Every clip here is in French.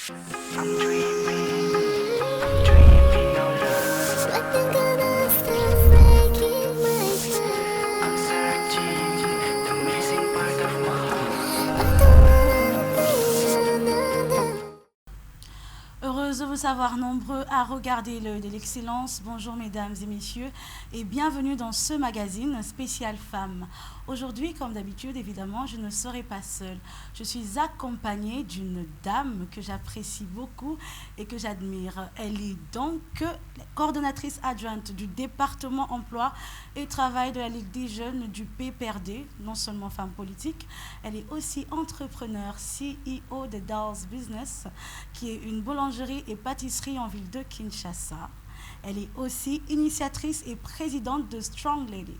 I'm dreaming out loud. Nothing gonna stop breaking my heart. I'm searching the missing part of my heart. I don't wanna be another. Heureuse de vous savoir nombreux à regarder l'œil de l'excellence. Bonjour mesdames et messieurs et bienvenue dans ce magazine spécial femmes. Aujourd'hui, comme d'habitude, évidemment, je ne serai pas seule. Je suis accompagnée d'une dame que j'apprécie beaucoup et que j'admire. Elle est donc coordonnatrice adjointe du département emploi et travail de la Ligue des jeunes du PPRD, non seulement femme politique, elle est aussi entrepreneur, CEO de Dolls Business, qui est une boulangerie et pâtisserie en ville de Kinshasa. Elle est aussi initiatrice et présidente de Strong Ladies,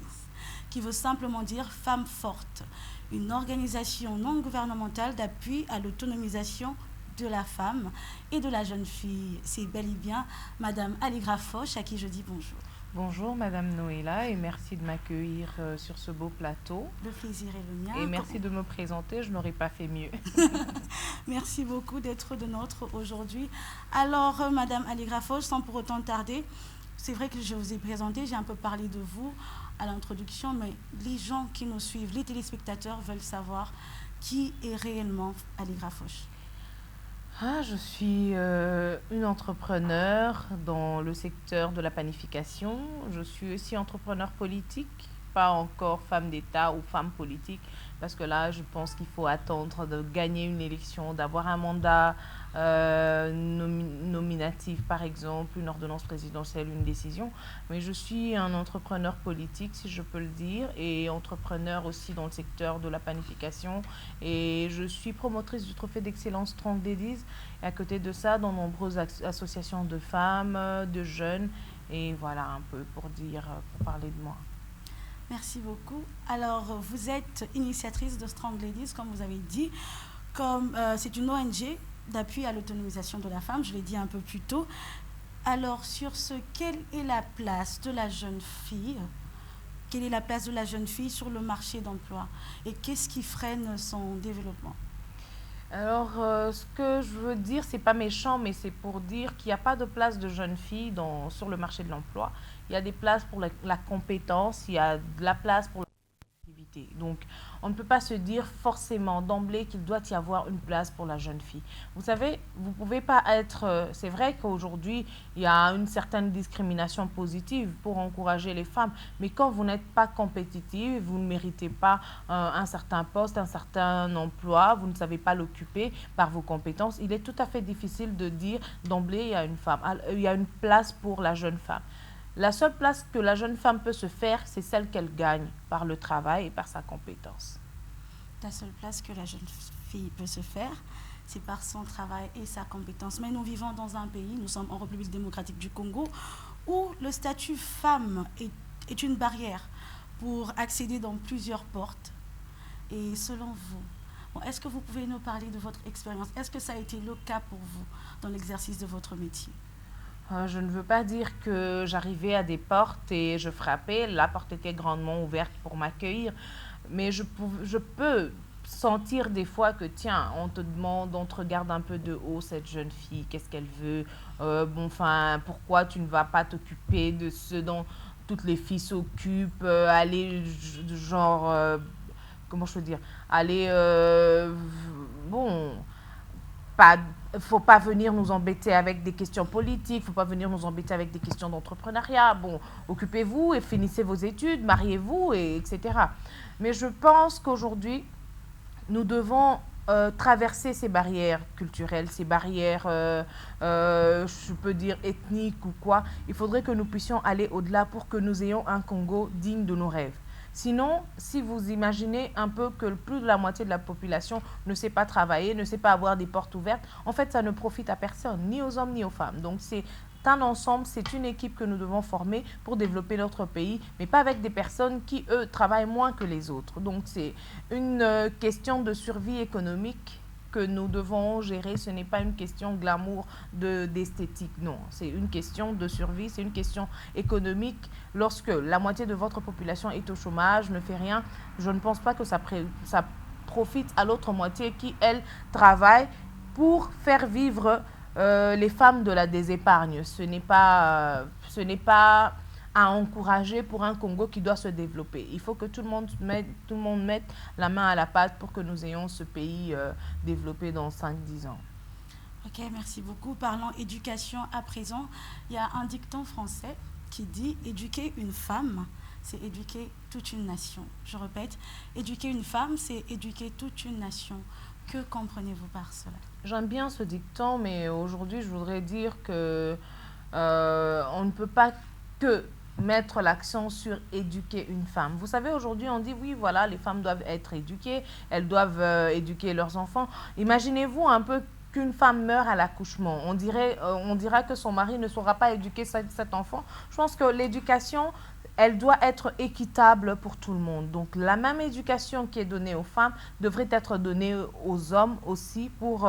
qui veut simplement dire femmes fortes, une organisation non gouvernementale d'appui à l'autonomisation de la femme et de la jeune fille. C'est bel et bien Madame Aligra Foch à qui je dis bonjour. Bonjour Madame Noëlla et merci de m'accueillir sur ce beau plateau. Le plaisir est le mien. Et merci de me présenter, je n'aurais pas fait mieux. Merci beaucoup d'être de notre aujourd'hui. Alors Madame Aligra Foch, sans pour autant tarder, c'est vrai que je vous ai présenté, j'ai un peu parlé de vous à l'introduction, mais les gens qui nous suivent, les téléspectateurs veulent savoir qui est réellement Aligra Foch. Je suis une entrepreneur dans le secteur de la panification. Je suis aussi entrepreneur politique, pas encore femme d'État ou femme politique, parce que là, je pense qu'il faut attendre de gagner une élection, d'avoir un mandat nominatif, par exemple, une ordonnance présidentielle, une décision. Mais je suis un entrepreneur politique, si je peux le dire, et entrepreneur aussi dans le secteur de la panification. Et je suis promotrice du trophée d'excellence Strong Ladies. Et à côté de ça, dans nombreuses associations de femmes, de jeunes. Et voilà un peu pour parler de moi. Merci beaucoup. Alors, vous êtes initiatrice de Strong Ladies, comme vous avez dit. C'est une ONG d'appui à l'autonomisation de la femme, je l'ai dit un peu plus tôt. Alors, sur ce, quelle est la place de la jeune fille? Quelle est la place de la jeune fille sur le marché d'emploi? Et qu'est-ce qui freine son développement? Alors, ce que je veux dire, c'est pas méchant, mais c'est pour dire qu'il n'y a pas de place de jeune fille sur le marché de l'emploi. Il y a des places pour la compétence, il y a de la place pour l'activité. Donc, on ne peut pas se dire forcément d'emblée qu'il doit y avoir une place pour la jeune fille. Vous savez, vous ne pouvez pas être... c'est vrai qu'aujourd'hui, il y a une certaine discrimination positive pour encourager les femmes, mais quand vous n'êtes pas compétitive, vous ne méritez pas un certain poste, un certain emploi, vous ne savez pas l'occuper par vos compétences, il est tout à fait difficile de dire d'emblée il y a une place pour la jeune femme. La seule place que la jeune femme peut se faire, c'est celle qu'elle gagne par le travail et par sa compétence. La seule place que la jeune fille peut se faire, c'est par son travail et sa compétence. Mais nous vivons dans un pays, nous sommes en République démocratique du Congo, où le statut femme est une barrière pour accéder dans plusieurs portes. Et selon vous, est-ce que vous pouvez nous parler de votre expérience? Est-ce que ça a été le cas pour vous dans l'exercice de votre métier? Je ne veux pas dire que j'arrivais à des portes et je frappais. La porte était grandement ouverte pour m'accueillir. Mais je peux sentir des fois que, tiens, on te demande, on te regarde un peu de haut, cette jeune fille, qu'est-ce qu'elle veut? Pourquoi tu ne vas pas t'occuper de ce dont toutes les filles s'occupent? Comment je peux dire? Aller, bon... Pas, faut pas venir nous embêter avec des questions politiques, faut pas venir nous embêter avec des questions d'entrepreneuriat. Bon, occupez-vous et finissez vos études, mariez-vous, etc. Mais je pense qu'aujourd'hui, nous devons traverser ces barrières culturelles, ces barrières, je peux dire ethniques ou quoi. Il faudrait que nous puissions aller au-delà pour que nous ayons un Congo digne de nos rêves. Sinon, si vous imaginez un peu que plus de la moitié de la population ne sait pas travailler, ne sait pas avoir des portes ouvertes, en fait, ça ne profite à personne, ni aux hommes ni aux femmes. Donc, c'est un ensemble, c'est une équipe que nous devons former pour développer notre pays, mais pas avec des personnes qui, eux, travaillent moins que les autres. Donc, c'est une question de survie économique que nous devons gérer. Ce n'est pas une question glamour d'esthétique, non. C'est une question de survie, c'est une question économique. Lorsque la moitié de votre population est au chômage, ne fait rien, je ne pense pas que ça profite à l'autre moitié qui, elle, travaille pour faire vivre les femmes de la désépargne. Ce n'est pas à encourager pour un Congo qui doit se développer. Il faut que tout le monde mette la main à la pâte pour que nous ayons ce pays développé dans 5-10 ans. Ok, merci beaucoup. Parlons éducation à présent. Il y a un dicton français qui dit « Éduquer une femme, c'est éduquer toute une nation ». Je répète, éduquer une femme, c'est éduquer toute une nation. Que comprenez-vous par cela? J'aime bien ce dicton, mais aujourd'hui, je voudrais dire que on ne peut pas que mettre l'accent sur éduquer une femme. Vous savez, aujourd'hui, on dit, oui, voilà, les femmes doivent être éduquées, elles doivent éduquer leurs enfants. Imaginez-vous un peu qu'une femme meurt à l'accouchement. On dira que son mari ne saura pas éduquer cet enfant. Je pense que l'éducation, elle doit être équitable pour tout le monde. Donc, la même éducation qui est donnée aux femmes devrait être donnée aux hommes aussi pour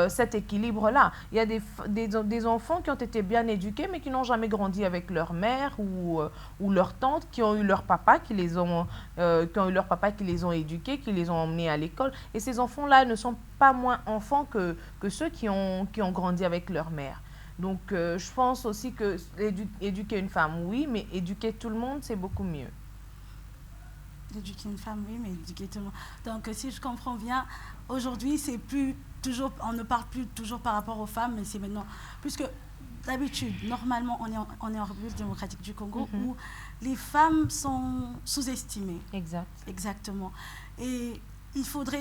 cet équilibre-là. Il y a des enfants qui ont été bien éduqués, mais qui n'ont jamais grandi avec leur mère ou leur tante, qui ont eu leur papa, qui les ont éduqués, qui les ont emmenés à l'école. Et ces enfants-là ne sont pas moins enfants que ceux qui ont grandi avec leur mère. Donc, je pense aussi que éduquer une femme, oui, mais éduquer tout le monde, c'est beaucoup mieux. Éduquer une femme, oui, mais éduquer tout le monde. Donc, si je comprends bien, aujourd'hui, c'est plus toujours, on ne parle plus toujours par rapport aux femmes, mais c'est maintenant, puisque d'habitude, normalement, on est en République démocratique du Congo où les femmes sont sous-estimées. Exact. Exactement. Et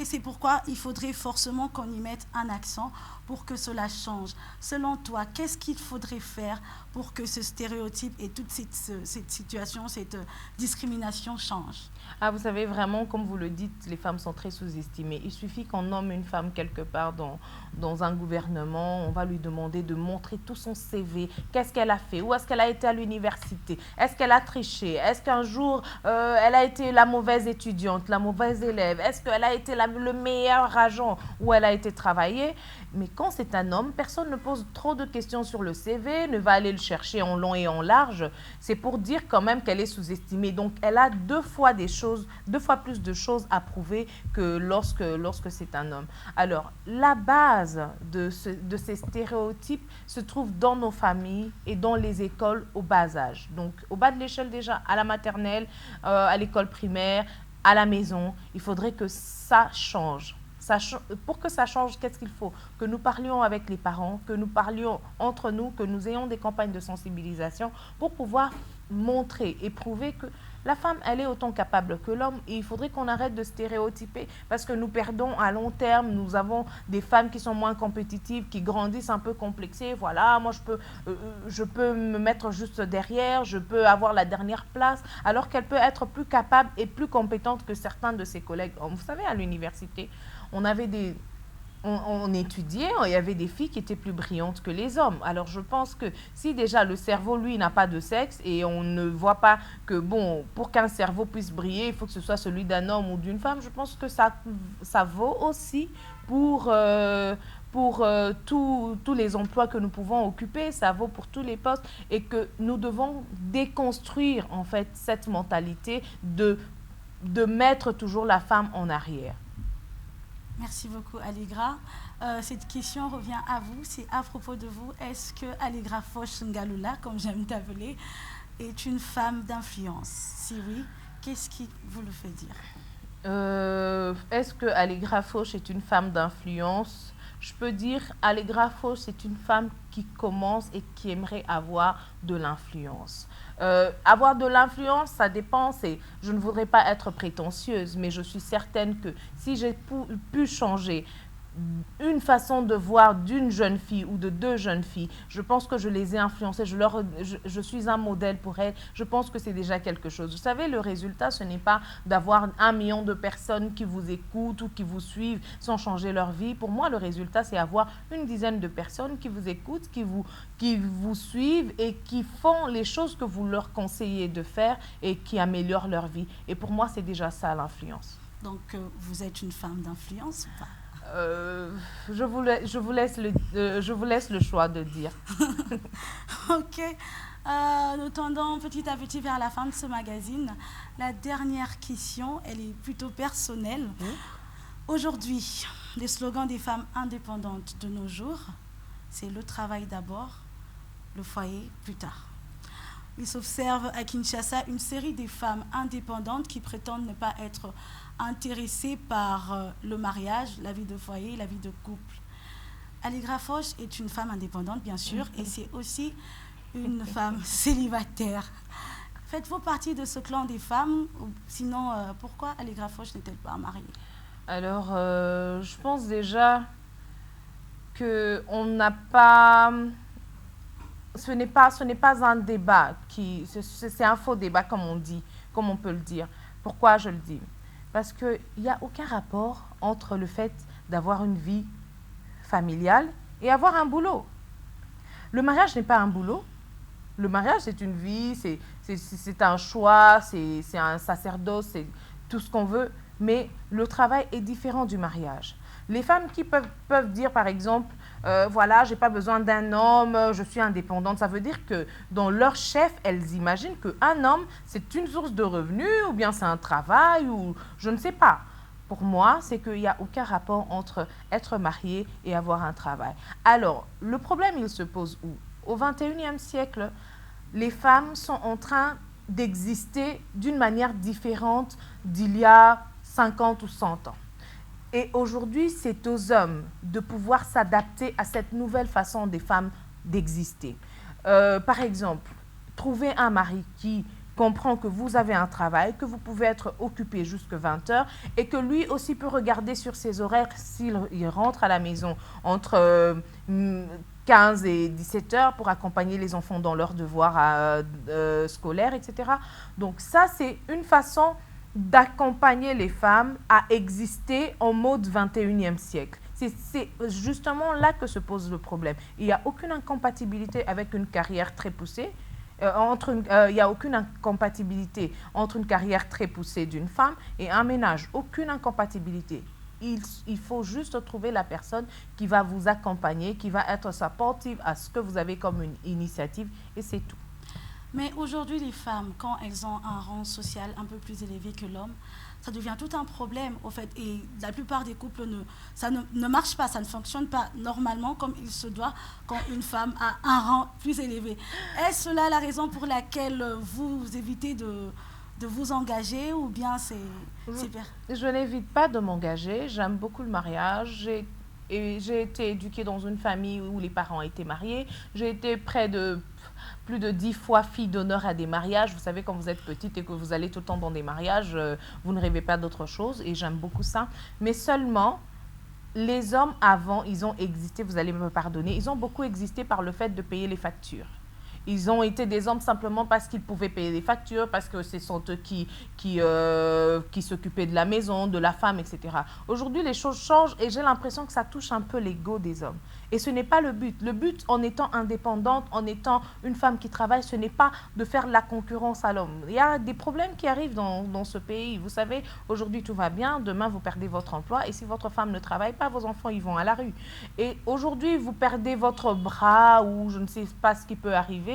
c'est pourquoi il faudrait forcément qu'on y mette un accent pour que cela change. Selon toi, qu'est-ce qu'il faudrait faire pour que ce stéréotype et toute cette situation, cette discrimination change? Ah, vous savez, vraiment, comme vous le dites, les femmes sont très sous-estimées. Il suffit qu'on nomme une femme quelque part dans un gouvernement, on va lui demander de montrer tout son CV, qu'est-ce qu'elle a fait, où est-ce qu'elle a été à l'université, est-ce qu'elle a triché, est-ce qu'un jour elle a été la mauvaise étudiante, la mauvaise élève, est-ce qu'elle a été le meilleur agent où elle a été travaillée. Mais quand c'est un homme, personne ne pose trop de questions sur le CV, ne va aller le chercher en long et en large. C'est pour dire quand même qu'elle est sous-estimée. Donc, elle a deux fois plus de choses à prouver que lorsque c'est un homme. Alors, la base de ces stéréotypes se trouve dans nos familles et dans les écoles au bas âge. Donc, au bas de l'échelle déjà, à la maternelle, à l'école primaire, à la maison, il faudrait que ça change. Pour que ça change, qu'est-ce qu'il faut? Que nous parlions avec les parents, que nous parlions entre nous, que nous ayons des campagnes de sensibilisation pour pouvoir montrer et prouver que la femme, elle est autant capable que l'homme. Et il faudrait qu'on arrête de stéréotyper parce que nous perdons à long terme. Nous avons des femmes qui sont moins compétitives, qui grandissent un peu complexées. Voilà, moi, je peux me mettre juste derrière, je peux avoir la dernière place, alors qu'elle peut être plus capable et plus compétente que certains de ses collègues. Vous savez, à l'université, on étudiait, il y avait des filles qui étaient plus brillantes que les hommes. Alors, je pense que si déjà le cerveau, lui, n'a pas de sexe et on ne voit pas que, bon, pour qu'un cerveau puisse briller, il faut que ce soit celui d'un homme ou d'une femme, je pense que ça vaut aussi pour tous les emplois que nous pouvons occuper, ça vaut pour tous les postes et que nous devons déconstruire, en fait, cette mentalité de mettre toujours la femme en arrière. Merci beaucoup, Allegra. Cette question revient à vous. C'est à propos de vous. Est-ce que Allegra Foch Ngalula, comme j'aime t'appeler, est une femme d'influence? Si oui, qu'est-ce qui vous le fait dire? Est-ce que Allegra Foch est une femme d'influence? Je peux dire Allegra Foch, c'est une femme qui commence et qui aimerait avoir de l'influence. Avoir de l'influence, ça dépend. Je ne voudrais pas être prétentieuse, mais je suis certaine que si j'ai pu changer une façon de voir d'une jeune fille ou de deux jeunes filles, je pense que je les ai influencées, je suis un modèle pour elles, je pense que c'est déjà quelque chose. Vous savez, le résultat, ce n'est pas d'avoir 1 million de personnes qui vous écoutent ou qui vous suivent sans changer leur vie. Pour moi, le résultat, c'est avoir une dizaine de personnes qui vous écoutent, qui vous suivent et qui font les choses que vous leur conseillez de faire et qui améliorent leur vie. Et pour moi, c'est déjà ça, l'influence. Donc, vous êtes une femme d'influence ou pas? Je vous laisse le choix de dire. Ok. Nous tendons petit à petit vers la fin de ce magazine. La dernière question, elle est plutôt personnelle. Aujourd'hui, les slogans des femmes indépendantes de nos jours, c'est le travail d'abord, le foyer plus tard. Il s'observe à Kinshasa une série de femmes indépendantes qui prétendent ne pas être intéressées par le mariage, la vie de foyer, la vie de couple. Allegra Foch est une femme indépendante, bien sûr, et c'est aussi une femme célibataire. Faites-vous partie de ce clan des femmes? Sinon, pourquoi Allegra Foch n'est-elle pas mariée? Alors, je pense déjà qu'on n'a pas... Ce n'est pas un débat, c'est un faux débat comme on dit, comme on peut le dire. Pourquoi je le dis? Parce qu'il n'y a aucun rapport entre le fait d'avoir une vie familiale et avoir un boulot. Le mariage n'est pas un boulot. Le mariage, c'est une vie, c'est un choix, c'est un sacerdoce, c'est tout ce qu'on veut. Mais le travail est différent du mariage. Les femmes qui peuvent dire, par exemple, voilà, je n'ai pas besoin d'un homme, je suis indépendante. Ça veut dire que dans leur chef, elles imaginent qu'un homme, c'est une source de revenus ou bien c'est un travail ou je ne sais pas. Pour moi, c'est qu'il n'y a aucun rapport entre être marié et avoir un travail. Alors, le problème, il se pose où? Au XXIe siècle, les femmes sont en train d'exister d'une manière différente d'il y a 50 ou 100 ans. Et aujourd'hui, c'est aux hommes de pouvoir s'adapter à cette nouvelle façon des femmes d'exister. Par exemple, trouver un mari qui comprend que vous avez un travail, que vous pouvez être occupé jusqu'à 20 heures et que lui aussi peut regarder sur ses horaires s'il rentre à la maison entre 15 et 17 heures pour accompagner les enfants dans leurs devoirs scolaires, etc. Donc ça, c'est une façon d'accompagner les femmes à exister en mode 21e siècle. C'est justement là que se pose le problème. Il n'y a aucune incompatibilité avec une carrière très poussée. Il n'y a aucune incompatibilité entre une carrière très poussée d'une femme et un ménage. Aucune incompatibilité. Il faut juste trouver la personne qui va vous accompagner, qui va être supportive à ce que vous avez comme une initiative et c'est tout. Mais aujourd'hui, les femmes, quand elles ont un rang social un peu plus élevé que l'homme, ça devient tout un problème, au fait. Et la plupart des couples, ça ne marche pas, ça ne fonctionne pas normalement comme il se doit quand une femme a un rang plus élevé. Est-ce là la raison pour laquelle vous évitez de vous engager ou bien c'est... Je n'évite pas de m'engager, j'aime beaucoup le mariage. J'ai été éduquée dans une famille où les parents étaient mariés. J'ai été plus de 10 fois fille d'honneur à des mariages. Vous savez, quand vous êtes petite et que vous allez tout le temps dans des mariages, vous ne rêvez pas d'autre chose et j'aime beaucoup ça. Mais seulement, les hommes avant, ils ont existé, vous allez me pardonner, ils ont beaucoup existé par le fait de payer les factures. Ils ont été des hommes simplement parce qu'ils pouvaient payer les factures, parce que ce sont eux qui s'occupaient de la maison, de la femme, etc. Aujourd'hui, les choses changent et j'ai l'impression que ça touche un peu l'ego des hommes. Et ce n'est pas le but. Le but, en étant indépendante, en étant une femme qui travaille, ce n'est pas de faire la concurrence à l'homme. Il y a des problèmes qui arrivent dans ce pays. Vous savez, aujourd'hui, tout va bien. Demain, vous perdez votre emploi. Et si votre femme ne travaille pas, vos enfants, ils vont à la rue. Et aujourd'hui, vous perdez votre bras ou je ne sais pas ce qui peut arriver.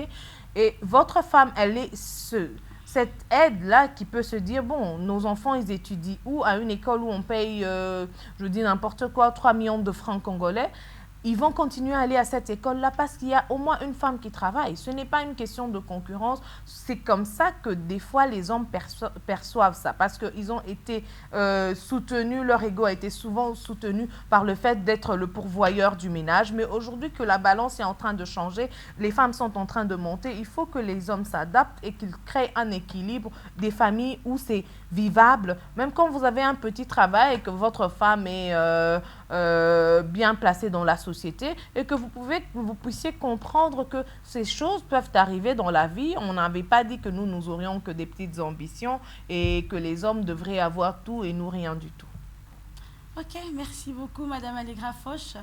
Et votre femme, elle est cette aide-là qui peut se dire, bon, nos enfants, ils étudient où? À une école où on paye, je dis n'importe quoi, 3 millions de francs congolais. Ils vont continuer à aller à cette école-là parce qu'il y a au moins une femme qui travaille. Ce n'est pas une question de concurrence. C'est comme ça que des fois les hommes perçoivent ça parce qu'ils ont été soutenus, leur ego a été souvent soutenu par le fait d'être le pourvoyeur du ménage. Mais aujourd'hui que la balance est en train de changer, les femmes sont en train de monter, il faut que les hommes s'adaptent et qu'ils créent un équilibre des familles où c'est vivable. Même quand vous avez un petit travail et que votre femme est bien placée dans la société et que vous puissiez comprendre que ces choses peuvent arriver dans la vie. On n'avait pas dit que nous aurions que des petites ambitions et que les hommes devraient avoir tout et nous rien du tout. Ok, merci beaucoup Madame Allegra Foch.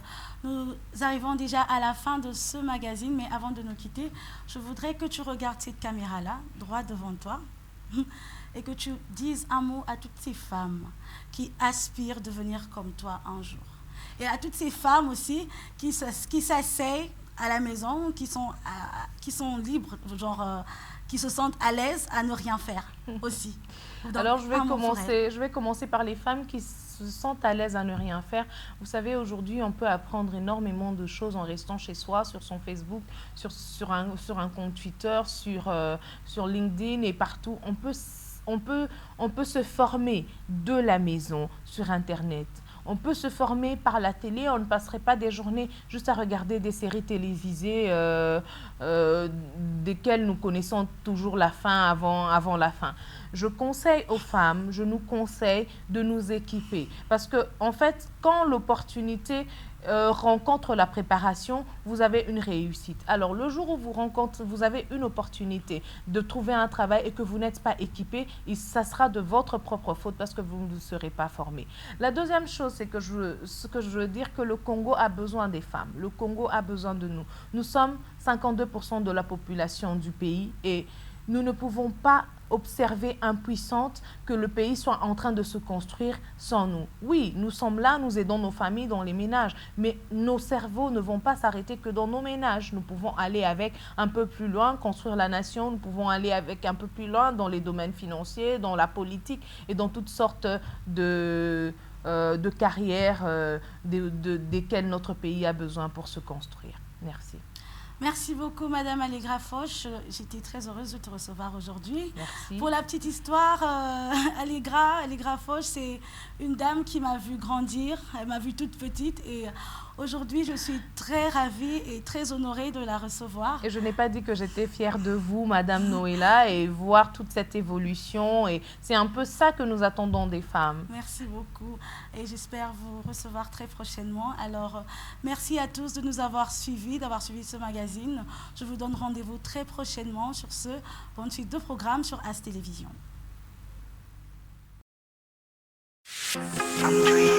Nous arrivons déjà à la fin de ce magazine, mais avant de nous quitter, je voudrais que tu regardes cette caméra-là, droit devant toi, et que tu dises un mot à toutes ces femmes qui aspirent à devenir comme toi un jour. Et à toutes ces femmes aussi qui s'asseyent à la maison, qui sont libres, genre qui se sentent à l'aise à ne rien faire aussi. Donc, Alors, je forêt. vais commencer par les femmes qui se sentent à l'aise à ne rien faire. Vous savez, aujourd'hui, on peut apprendre énormément de choses en restant chez soi, sur son Facebook, sur un compte Twitter, sur LinkedIn et partout. On peut se former de la maison sur Internet. On peut se former par la télé, on ne passerait pas des journées juste à regarder des séries télévisées desquelles nous connaissons toujours la fin avant la fin. Je conseille aux femmes, je nous conseille de nous équiper. Parce que, en fait, quand l'opportunité rencontre la préparation, vous avez une réussite. Alors, le jour où vous avez une opportunité de trouver un travail et que vous n'êtes pas équipé, ça sera de votre propre faute parce que vous ne serez pas formé. La deuxième chose, c'est que ce que je veux dire, que le Congo a besoin des femmes. Le Congo a besoin de nous. Nous sommes 52% de la population du pays et nous ne pouvons pas observer impuissante que le pays soit en train de se construire sans nous. Oui, nous sommes là, nous aidons nos familles dans les ménages, mais nos cerveaux ne vont pas s'arrêter que dans nos ménages. Nous pouvons aller avec un peu plus loin, construire la nation, nous pouvons aller avec un peu plus loin dans les domaines financiers, dans la politique et dans toutes sortes de carrières desquelles notre pays a besoin pour se construire. Merci. Merci beaucoup, Madame Allegra Foch. J'étais très heureuse de te recevoir aujourd'hui. Merci. Pour la petite histoire, Allegra Foch, c'est une dame qui m'a vue grandir. Elle m'a vue toute petite et aujourd'hui, je suis très ravie et très honorée de la recevoir. Et je n'ai pas dit que j'étais fière de vous, Madame Noëlla, et voir toute cette évolution. Et c'est un peu ça que nous attendons des femmes. Merci beaucoup et j'espère vous recevoir très prochainement. Alors, merci à tous de nous avoir suivis, d'avoir suivi ce magazine. Je vous donne rendez-vous très prochainement sur ce pour une suite de programmes sur As Télévision. I'm dreaming.